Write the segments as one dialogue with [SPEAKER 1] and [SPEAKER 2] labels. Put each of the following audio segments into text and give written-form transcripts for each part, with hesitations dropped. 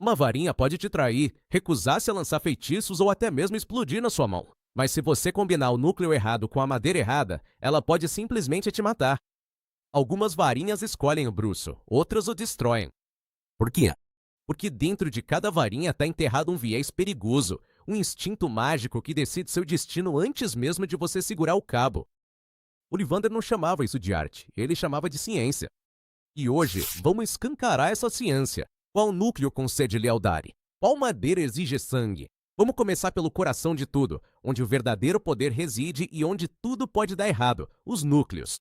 [SPEAKER 1] Uma varinha pode te trair, recusar-se a lançar feitiços ou até mesmo explodir na sua mão. Mas se você combinar o núcleo errado com a madeira errada, ela pode simplesmente te matar. Algumas varinhas escolhem o bruxo, outras o destroem. Por quê? Porque dentro de cada varinha está enterrado um viés perigoso, um instinto mágico que decide seu destino antes mesmo de você segurar o cabo. Ollivander não chamava isso de arte, ele chamava de ciência. E hoje, vamos escancarar essa ciência. Qual núcleo concede lealdade? Qual madeira exige sangue? Vamos começar pelo coração de tudo, onde o verdadeiro poder reside e onde tudo pode dar errado, os núcleos.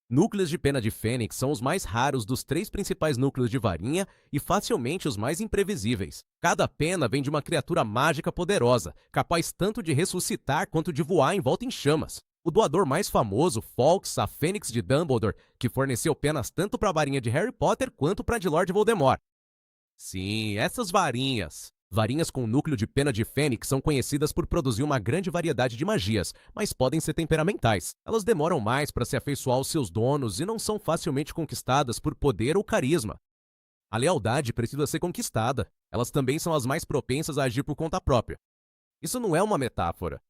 [SPEAKER 1] Núcleos de pena de fênix são os mais raros dos 3 principais núcleos de varinha e facilmente os mais imprevisíveis. Cada pena vem de uma criatura mágica poderosa, capaz tanto de ressuscitar quanto de voar em volta em chamas. O doador mais famoso, Fawkes, a Fênix de Dumbledore, que forneceu penas tanto para a varinha de Harry Potter quanto para a de Lord Voldemort. Sim, essas varinhas. Varinhas com núcleo de pena de fênix são conhecidas por produzir uma grande variedade de magias, mas podem ser temperamentais. Elas demoram mais para se afeiçoar aos seus donos e não são facilmente conquistadas por poder ou carisma. A lealdade precisa ser conquistada. Elas também são as mais propensas a agir por conta própria. Isso não é uma metáfora.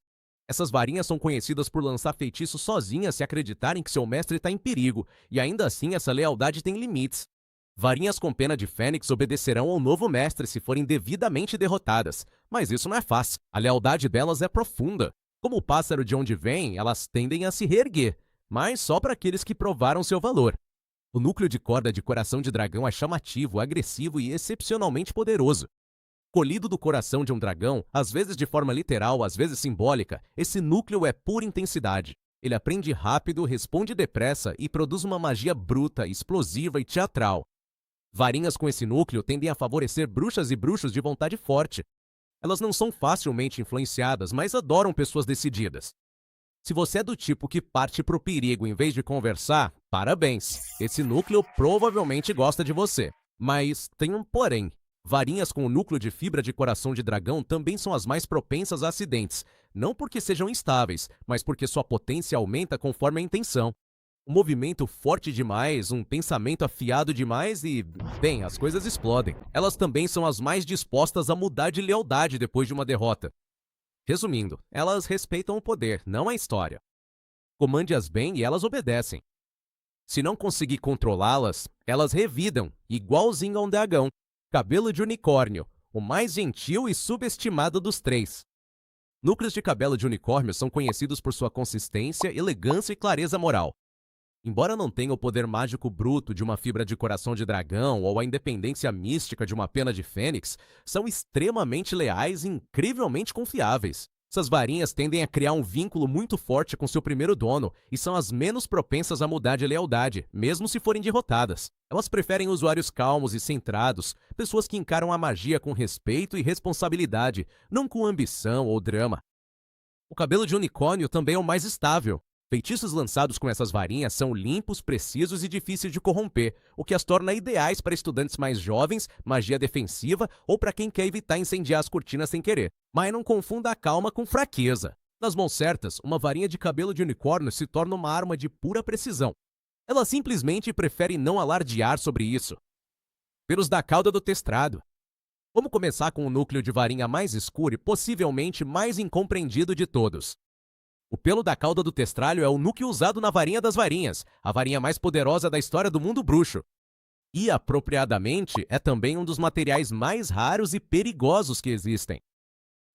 [SPEAKER 1] Essas varinhas são conhecidas por lançar feitiços sozinhas se acreditarem que seu mestre está em perigo, e ainda assim essa lealdade tem limites. Varinhas com pena de fênix obedecerão ao novo mestre se forem devidamente derrotadas, mas isso não é fácil. A lealdade delas é profunda. Como o pássaro de onde vem, elas tendem a se reerguer, mas só para aqueles que provaram seu valor. O núcleo de corda de coração de dragão é chamativo, agressivo e excepcionalmente poderoso. Colhido do coração de um dragão, às vezes de forma literal, às vezes simbólica, esse núcleo é pura intensidade. Ele aprende rápido, responde depressa e produz uma magia bruta, explosiva e teatral. Varinhas com esse núcleo tendem a favorecer bruxas e bruxos de vontade forte. Elas não são facilmente influenciadas, mas adoram pessoas decididas. Se você é do tipo que parte pro perigo em vez de conversar, parabéns! Esse núcleo provavelmente gosta de você. Mas tem um porém. Varinhas com o núcleo de fibra de coração de dragão também são as mais propensas a acidentes, não porque sejam instáveis, mas porque sua potência aumenta conforme a intenção. Um movimento forte demais, um pensamento afiado demais e, bem, as coisas explodem. Elas também são as mais dispostas a mudar de lealdade depois de uma derrota. Resumindo, elas respeitam o poder, não a história. Comande-as bem e elas obedecem. Se não conseguir controlá-las, elas revidam, igualzinho a um dragão. Cabelo de unicórnio, o mais gentil e subestimado dos 3. Núcleos de cabelo de unicórnio são conhecidos por sua consistência, elegância e clareza moral. Embora não tenham o poder mágico bruto de uma fibra de coração de dragão ou a independência mística de uma pena de fênix, são extremamente leais e incrivelmente confiáveis. Essas varinhas tendem a criar um vínculo muito forte com seu primeiro dono e são as menos propensas a mudar de lealdade, mesmo se forem derrotadas. Elas preferem usuários calmos e centrados, pessoas que encaram a magia com respeito e responsabilidade, não com ambição ou drama. O cabelo de unicórnio também é o mais estável. Feitiços lançados com essas varinhas são limpos, precisos e difíceis de corromper, o que as torna ideais para estudantes mais jovens, magia defensiva ou para quem quer evitar incendiar as cortinas sem querer. Mas não confunda a calma com fraqueza. Nas mãos certas, uma varinha de cabelo de unicórnio se torna uma arma de pura precisão. Ela simplesmente prefere não alardear sobre isso. Pelos da cauda do testrado. Vamos começar com o núcleo de varinha mais escuro e possivelmente mais incompreendido de todos. O pelo da cauda do testralho é o núcleo usado na varinha das varinhas, a varinha mais poderosa da história do mundo bruxo. E, apropriadamente, é também um dos materiais mais raros e perigosos que existem.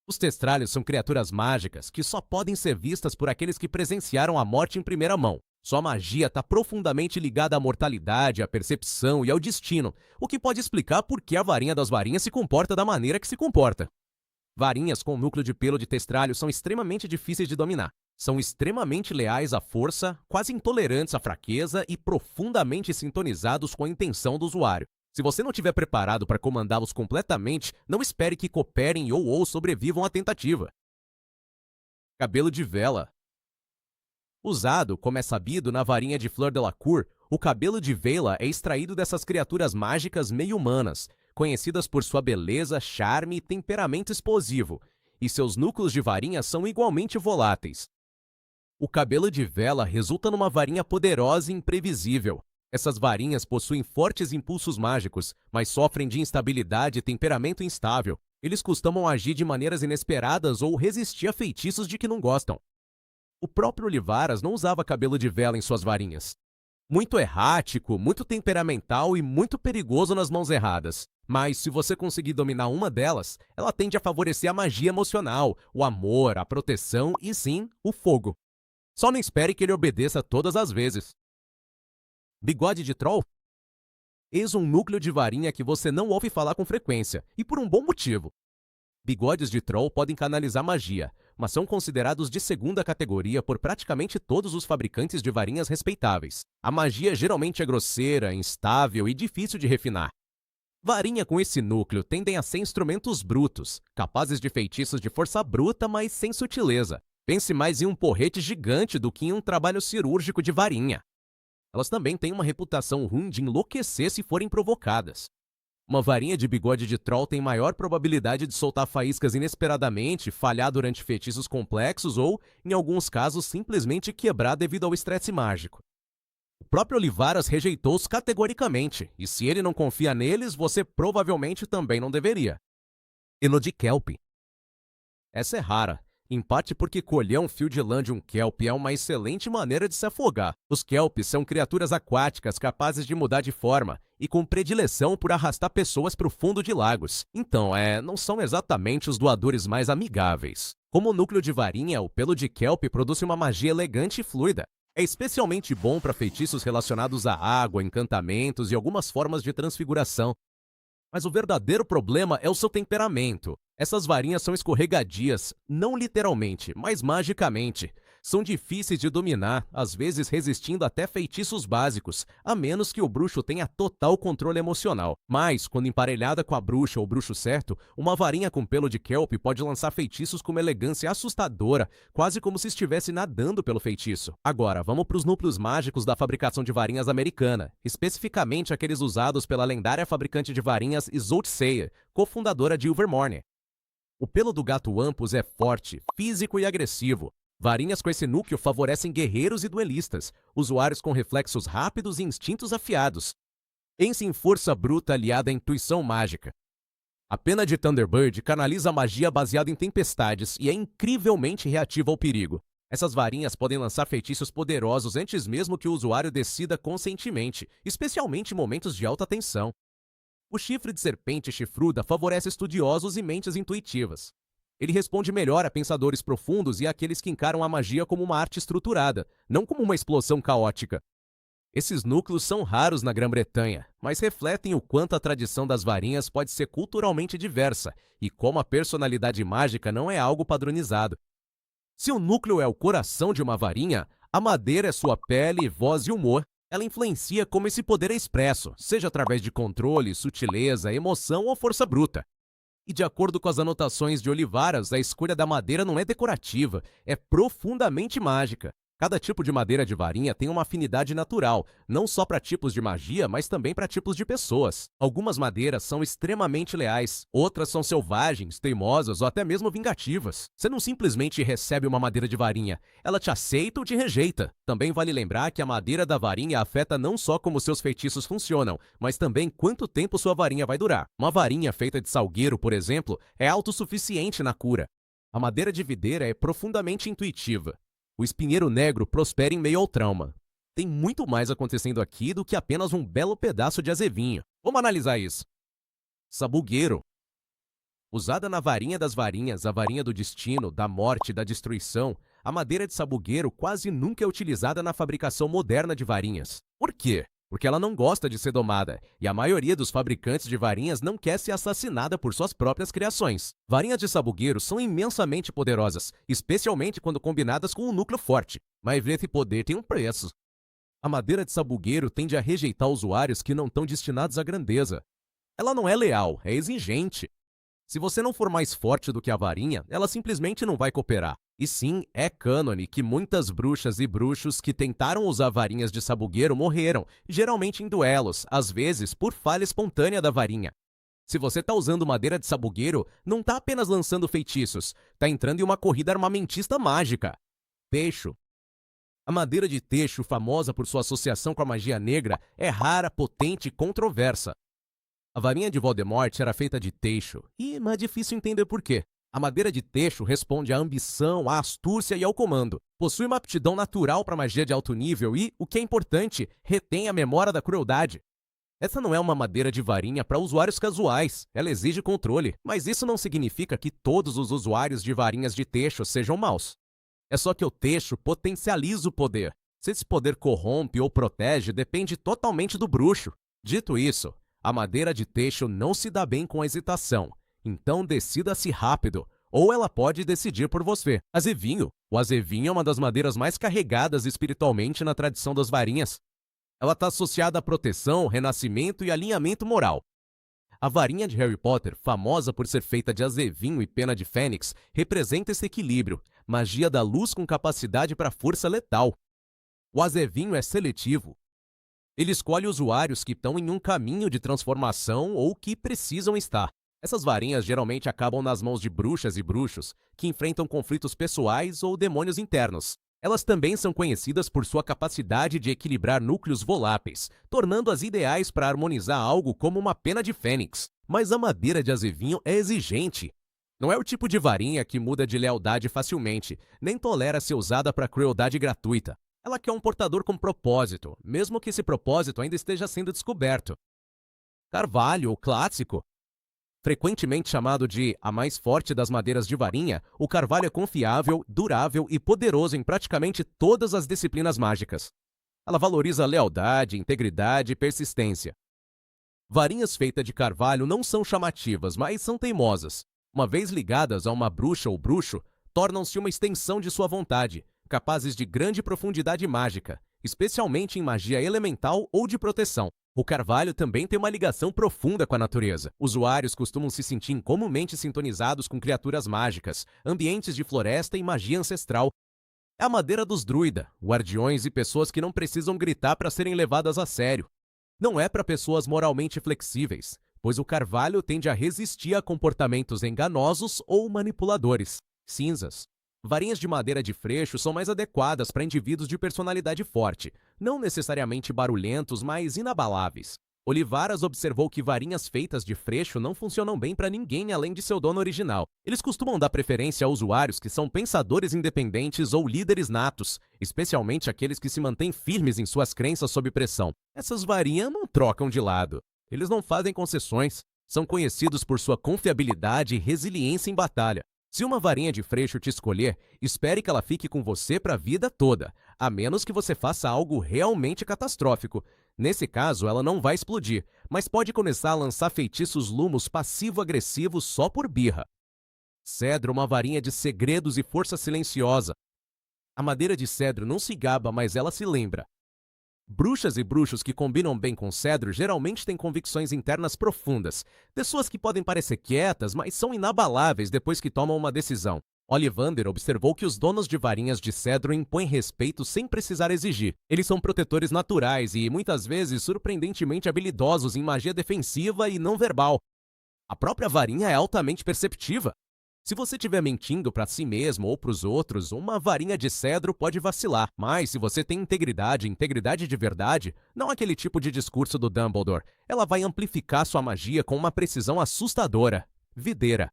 [SPEAKER 1] Os testralhos são criaturas mágicas que só podem ser vistas por aqueles que presenciaram a morte em primeira mão. Sua magia está profundamente ligada à mortalidade, à percepção e ao destino, o que pode explicar por que a varinha das varinhas se comporta da maneira que se comporta. Varinhas com núcleo de pelo de testralho são extremamente difíceis de dominar. São extremamente leais à força, quase intolerantes à fraqueza e profundamente sintonizados com a intenção do usuário. Se você não estiver preparado para comandá-los completamente, não espere que cooperem ou sobrevivam à tentativa. Cabelo de vela. Usado, como é sabido, na varinha de Fleur Delacour, o cabelo de vela é extraído dessas criaturas mágicas meio-humanas, conhecidas por sua beleza, charme e temperamento explosivo, e seus núcleos de varinha são igualmente voláteis. O cabelo de vela resulta numa varinha poderosa e imprevisível. Essas varinhas possuem fortes impulsos mágicos, mas sofrem de instabilidade e temperamento instável. Eles costumam agir de maneiras inesperadas ou resistir a feitiços de que não gostam. O próprio Olivaras não usava cabelo de vela em suas varinhas. Muito errático, muito temperamental e muito perigoso nas mãos erradas. Mas se você conseguir dominar uma delas, ela tende a favorecer a magia emocional, o amor, a proteção e sim, o fogo. Só não espere que ele obedeça todas as vezes. Bigode de troll? Eis um núcleo de varinha que você não ouve falar com frequência, e por um bom motivo. Bigodes de troll podem canalizar magia, mas são considerados de segunda categoria por praticamente todos os fabricantes de varinhas respeitáveis. A magia geralmente é grosseira, instável e difícil de refinar. Varinha com esse núcleo tendem a ser instrumentos brutos, capazes de feitiços de força bruta, mas sem sutileza. Pense mais em um porrete gigante do que em um trabalho cirúrgico de varinha. Elas também têm uma reputação ruim de enlouquecer se forem provocadas. Uma varinha de bigode de troll tem maior probabilidade de soltar faíscas inesperadamente, falhar durante feitiços complexos ou, em alguns casos, simplesmente quebrar devido ao estresse mágico. O próprio Olivaras rejeitou-os categoricamente, e se ele não confia neles, você provavelmente também não deveria. Eno de kelp. Essa é rara, em parte porque colher um fio de lã de um kelp é uma excelente maneira de se afogar. Os kelps são criaturas aquáticas capazes de mudar de forma e com predileção por arrastar pessoas para o fundo de lagos. Então, não são exatamente os doadores mais amigáveis. Como núcleo de varinha, o pelo de kelp produz uma magia elegante e fluida. É especialmente bom para feitiços relacionados à água, encantamentos e algumas formas de transfiguração. Mas o verdadeiro problema é o seu temperamento. Essas varinhas são escorregadias, não literalmente, mas magicamente. São difíceis de dominar, às vezes resistindo até feitiços básicos, a menos que o bruxo tenha total controle emocional. Mas, quando emparelhada com a bruxa ou bruxo certo, uma varinha com pelo de kelp pode lançar feitiços com uma elegância assustadora, quase como se estivesse nadando pelo feitiço. Agora, vamos para os núcleos mágicos da fabricação de varinhas americana, especificamente aqueles usados pela lendária fabricante de varinhas Isolde Sayer, cofundadora de Ilvermorny. O pelo do gato Wampus é forte, físico e agressivo. Varinhas com esse núcleo favorecem guerreiros e duelistas, usuários com reflexos rápidos e instintos afiados. Pense em força bruta aliada à intuição mágica. A pena de Thunderbird canaliza magia baseada em tempestades e é incrivelmente reativa ao perigo. Essas varinhas podem lançar feitiços poderosos antes mesmo que o usuário decida conscientemente, especialmente em momentos de alta tensão. O chifre de serpente chifruda favorece estudiosos e mentes intuitivas. Ele responde melhor a pensadores profundos e àqueles que encaram a magia como uma arte estruturada, não como uma explosão caótica. Esses núcleos são raros na Grã-Bretanha, mas refletem o quanto a tradição das varinhas pode ser culturalmente diversa e como a personalidade mágica não é algo padronizado. Se o núcleo é o coração de uma varinha, a madeira é sua pele, voz e humor. Ela influencia como esse poder é expresso, seja através de controle, sutileza, emoção ou força bruta. E de acordo com as anotações de Olivaras, a escolha da madeira não é decorativa, é profundamente mágica. Cada tipo de madeira de varinha tem uma afinidade natural, não só para tipos de magia, mas também para tipos de pessoas. Algumas madeiras são extremamente leais, outras são selvagens, teimosas ou até mesmo vingativas. Você não simplesmente recebe uma madeira de varinha, ela te aceita ou te rejeita. Também vale lembrar que a madeira da varinha afeta não só como seus feitiços funcionam, mas também quanto tempo sua varinha vai durar. Uma varinha feita de salgueiro, por exemplo, é autossuficiente na cura. A madeira de videira é profundamente intuitiva. O espinheiro negro prospera em meio ao trauma. Tem muito mais acontecendo aqui do que apenas um belo pedaço de azevinho. Vamos analisar isso. Sabugueiro. Usada na varinha das varinhas, a varinha do destino, da morte e da destruição, a madeira de sabugueiro quase nunca é utilizada na fabricação moderna de varinhas. Por quê? Porque ela não gosta de ser domada, e a maioria dos fabricantes de varinhas não quer ser assassinada por suas próprias criações. Varinhas de sabugueiro são imensamente poderosas, especialmente quando combinadas com um núcleo forte, mas esse poder tem um preço. A madeira de sabugueiro tende a rejeitar usuários que não estão destinados à grandeza. Ela não é leal, é exigente. Se você não for mais forte do que a varinha, ela simplesmente não vai cooperar. E sim, é cânone que muitas bruxas e bruxos que tentaram usar varinhas de sabugueiro morreram, geralmente em duelos, às vezes por falha espontânea da varinha. Se você está usando madeira de sabugueiro, não está apenas lançando feitiços, está entrando em uma corrida armamentista mágica. Fecho. A madeira de teixo, famosa por sua associação com a magia negra, é rara, potente e controversa. A varinha de Voldemort era feita de teixo, e não é difícil entender por quê. A madeira de teixo responde à ambição, à astúcia e ao comando. Possui uma aptidão natural para magia de alto nível e, o que é importante, retém a memória da crueldade. Essa não é uma madeira de varinha para usuários casuais, ela exige controle, mas isso não significa que todos os usuários de varinhas de teixo sejam maus. É só que o teixo potencializa o poder. Se esse poder corrompe ou protege, depende totalmente do bruxo. Dito isso, a madeira de teixo não se dá bem com a hesitação, então decida-se rápido, ou ela pode decidir por você. Azevinho. O azevinho é uma das madeiras mais carregadas espiritualmente na tradição das varinhas. Ela está associada à proteção, renascimento e alinhamento moral. A varinha de Harry Potter, famosa por ser feita de azevinho e pena de fênix, representa esse equilíbrio, magia da luz com capacidade para força letal. O azevinho é seletivo. Ele escolhe usuários que estão em um caminho de transformação ou que precisam estar. Essas varinhas geralmente acabam nas mãos de bruxas e bruxos que enfrentam conflitos pessoais ou demônios internos. Elas também são conhecidas por sua capacidade de equilibrar núcleos voláteis, tornando-as ideais para harmonizar algo como uma pena de fênix. Mas a madeira de azevinho é exigente. Não é o tipo de varinha que muda de lealdade facilmente, nem tolera ser usada para crueldade gratuita. Ela quer um portador com propósito, mesmo que esse propósito ainda esteja sendo descoberto. Carvalho, o clássico. Frequentemente chamado de a mais forte das madeiras de varinha, o carvalho é confiável, durável e poderoso em praticamente todas as disciplinas mágicas. Ela valoriza lealdade, integridade e persistência. Varinhas feitas de carvalho não são chamativas, mas são teimosas. Uma vez ligadas a uma bruxa ou bruxo, tornam-se uma extensão de sua vontade, capazes de grande profundidade mágica, especialmente em magia elemental ou de proteção. O carvalho também tem uma ligação profunda com a natureza. Usuários costumam se sentir comumente sintonizados com criaturas mágicas, ambientes de floresta e magia ancestral. É a madeira dos druida, guardiões e pessoas que não precisam gritar para serem levadas a sério. Não é para pessoas moralmente flexíveis, pois o carvalho tende a resistir a comportamentos enganosos ou manipuladores. Cinzas. Varinhas de madeira de freixo são mais adequadas para indivíduos de personalidade forte, não necessariamente barulhentos, mas inabaláveis. Olivaras observou que varinhas feitas de freixo não funcionam bem para ninguém além de seu dono original. Eles costumam dar preferência a usuários que são pensadores independentes ou líderes natos, especialmente aqueles que se mantêm firmes em suas crenças sob pressão. Essas varinhas não trocam de lado. Eles não fazem concessões. São conhecidos por sua confiabilidade e resiliência em batalha. Se uma varinha de freixo te escolher, espere que ela fique com você para a vida toda, a menos que você faça algo realmente catastrófico. Nesse caso, ela não vai explodir, mas pode começar a lançar feitiços lumos passivo-agressivos só por birra. Cedro, uma varinha de segredos e força silenciosa. A madeira de cedro não se gaba, mas ela se lembra. Bruxas e bruxos que combinam bem com cedro geralmente têm convicções internas profundas. Pessoas que podem parecer quietas, mas são inabaláveis depois que tomam uma decisão. Ollivander observou que os donos de varinhas de cedro impõem respeito sem precisar exigir. Eles são protetores naturais e, muitas vezes, surpreendentemente habilidosos em magia defensiva e não verbal. A própria varinha é altamente perceptiva. Se você estiver mentindo para si mesmo ou para os outros, uma varinha de cedro pode vacilar. Mas se você tem integridade de verdade, não aquele tipo de discurso do Dumbledore, ela vai amplificar sua magia com uma precisão assustadora. Videira.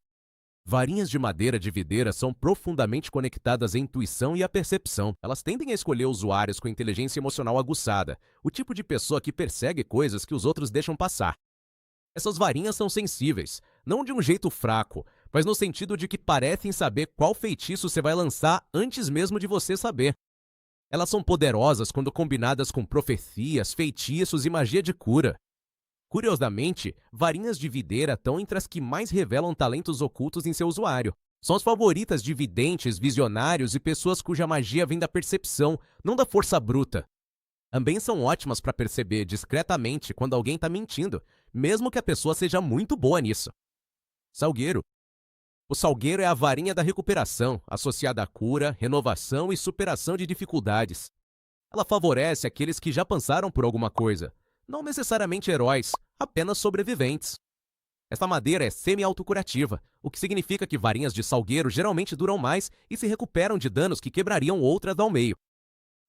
[SPEAKER 1] Varinhas de madeira de videira são profundamente conectadas à intuição e à percepção. Elas tendem a escolher usuários com inteligência emocional aguçada, o tipo de pessoa que persegue coisas que os outros deixam passar. Essas varinhas são sensíveis, não de um jeito fraco, mas no sentido de que parecem saber qual feitiço você vai lançar antes mesmo de você saber. Elas são poderosas quando combinadas com profecias, feitiços e magia de cura. Curiosamente, varinhas de videira estão entre as que mais revelam talentos ocultos em seu usuário. São as favoritas de videntes, visionários e pessoas cuja magia vem da percepção, não da força bruta. Também são ótimas para perceber discretamente quando alguém está mentindo, mesmo que a pessoa seja muito boa nisso. Salgueiro. O salgueiro é a varinha da recuperação, associada à cura, renovação e superação de dificuldades. Ela favorece aqueles que já passaram por alguma coisa, não necessariamente heróis, apenas sobreviventes. Esta madeira é semi-autocurativa, o que significa que varinhas de salgueiro geralmente duram mais e se recuperam de danos que quebrariam outras ao meio.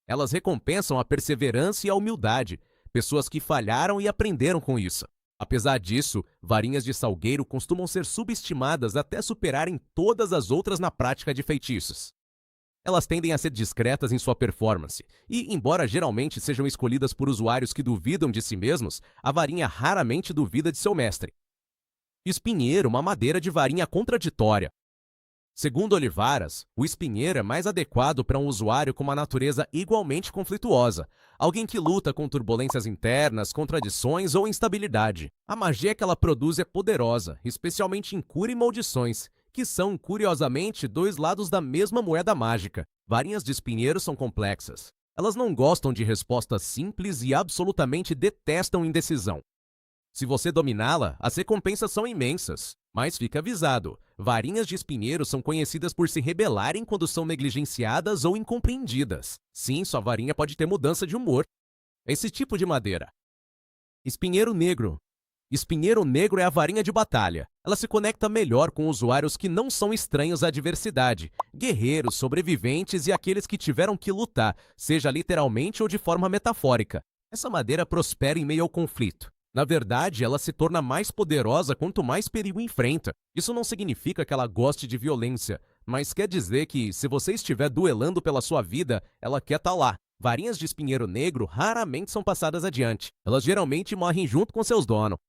[SPEAKER 1] Elas recompensam a perseverança e a humildade, pessoas que falharam e aprenderam com isso. Apesar disso, varinhas de salgueiro costumam ser subestimadas até superarem todas as outras na prática de feitiços. Elas tendem a ser discretas em sua performance, e, embora geralmente sejam escolhidas por usuários que duvidam de si mesmos, a varinha raramente duvida de seu mestre. Espinheiro, uma madeira de varinha contraditória. Segundo Olivaras, o espinheiro é mais adequado para um usuário com uma natureza igualmente conflituosa, alguém que luta com turbulências internas, contradições ou instabilidade. A magia que ela produz é poderosa, especialmente em cura e maldições, que são, curiosamente, dois lados da mesma moeda mágica. Varinhas de espinheiro são complexas. Elas não gostam de respostas simples e absolutamente detestam indecisão. Se você dominá-la, as recompensas são imensas. Mas fica avisado, varinhas de espinheiro são conhecidas por se rebelarem quando são negligenciadas ou incompreendidas. Sim, sua varinha pode ter mudança de humor. Esse tipo de madeira. Espinheiro negro. Espinheiro negro é a varinha de batalha. Ela se conecta melhor com usuários que não são estranhos à adversidade, guerreiros, sobreviventes e aqueles que tiveram que lutar, seja literalmente ou de forma metafórica. Essa madeira prospera em meio ao conflito. Na verdade, ela se torna mais poderosa quanto mais perigo enfrenta. Isso não significa que ela goste de violência, mas quer dizer que, se você estiver duelando pela sua vida, ela quer estar lá. Varinhas de espinheiro negro raramente são passadas adiante. Elas geralmente morrem junto com seus donos.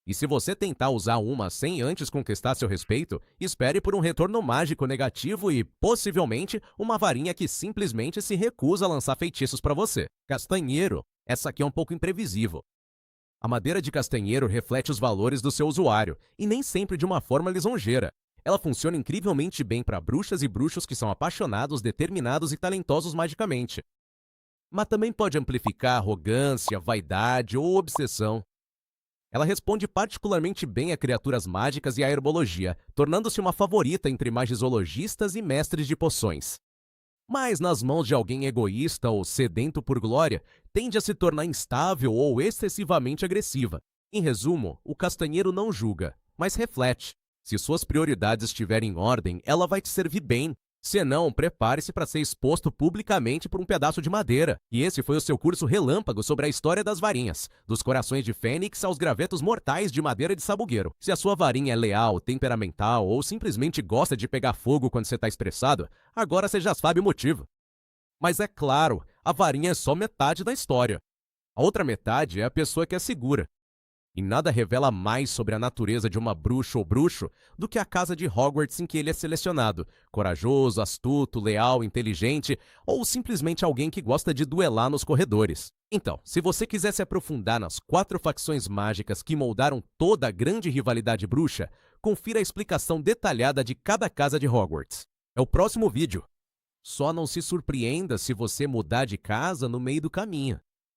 [SPEAKER 1] E se você tentar usar uma sem antes conquistar seu respeito, espere por um retorno mágico negativo e, possivelmente, uma varinha que simplesmente se recusa a lançar feitiços para você. Castanheiro. Essa aqui é um pouco imprevisível. A madeira de castanheiro reflete os valores do seu usuário, e nem sempre de uma forma lisonjeira. Ela funciona incrivelmente bem para bruxas e bruxos que são apaixonados, determinados e talentosos magicamente. Mas também pode amplificar arrogância, vaidade ou obsessão. Ela responde particularmente bem a criaturas mágicas e à herbologia, tornando-se uma favorita entre magizologistas e mestres de poções. Mas nas mãos de alguém egoísta ou sedento por glória, tende a se tornar instável ou excessivamente agressiva. Em resumo, o castanheiro não julga, mas reflete. Se suas prioridades estiverem em ordem, ela vai te servir bem. Se não, prepare-se para ser exposto publicamente por um pedaço de madeira. E esse foi o seu curso relâmpago sobre a história das varinhas, dos corações de fênix aos gravetos mortais de madeira de sabugueiro. Se a sua varinha é leal, temperamental ou simplesmente gosta de pegar fogo quando você está estressado, agora você já sabe o motivo. Mas é claro, a varinha é só metade da história. A outra metade é a pessoa que é segura. E nada revela mais sobre a natureza de uma bruxa ou bruxo do que a casa de Hogwarts em que ele é selecionado. Corajoso, astuto, leal, inteligente ou simplesmente alguém que gosta de duelar nos corredores. Então, se você quiser se aprofundar nas 4 facções mágicas que moldaram toda a grande rivalidade bruxa, confira a explicação detalhada de cada casa de Hogwarts. É o próximo vídeo. Só não se surpreenda se você mudar de casa no meio do caminho.